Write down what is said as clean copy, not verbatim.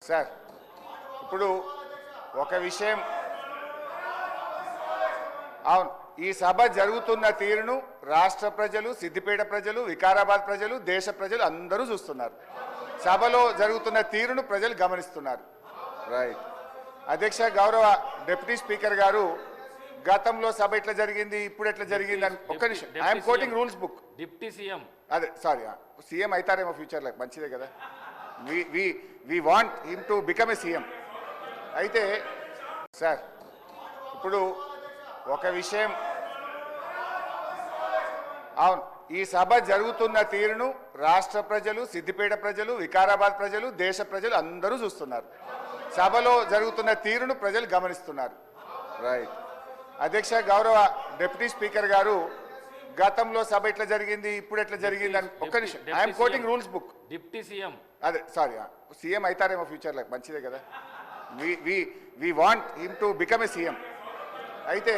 Sir ఇప్పుడు ఒక విషయం అవును ఈ సభ జరుగుతున్న తీరును రాష్ట్ర ప్రజలు, సిద్దిపేట ప్రజలు, వికారాబాద్ ప్రజలు, దేశ ప్రజలు అందరూ చూస్తున్నారు. సభలో జరుగుతున్న తీరును ప్రజలు గమనిస్తున్నారు. రైట్. అధ్యక్ష, గౌరవ డిప్యూటీ స్పీకర్ గారు గతంలో సభ ఎట్లా జరిగింది, ఇప్పుడు ఎట్లా జరిగింది అని ఒక్క నిమిషం. I'm quoting rules book. Deputy CM అదే సారీ, సీఎం అవుతారేమో ఫ్యూచర్లో, మంచిదే కదా. We want him to become a CM. అయితే సార్ ఇప్పుడు ఒక విషయం అవును ఈ సభ జరుగుతున్న తీరును రాష్ట్ర ప్రజలు, సిద్దిపేట ప్రజలు, వికారాబాద్ ప్రజలు, దేశ ప్రజలు అందరూ చూస్తున్నారు. సభలో జరుగుతున్న తీరును ప్రజలు గమనిస్తున్నారు. రైట్. అధ్యక్ష, గౌరవ డిప్యూటీ స్పీకర్ గారు గతంలో సభ ఎట్లా జరిగింది, ఇప్పుడు ఎట్లా జరిగింది అని ఒక్క నిమిషం. I'm quoting rules book. Deputy CM అదే సారీ, సీఎం అవుతారేమో ఫ్యూచర్లో, మంచిదే కదా. We want him to become a CM. అయితే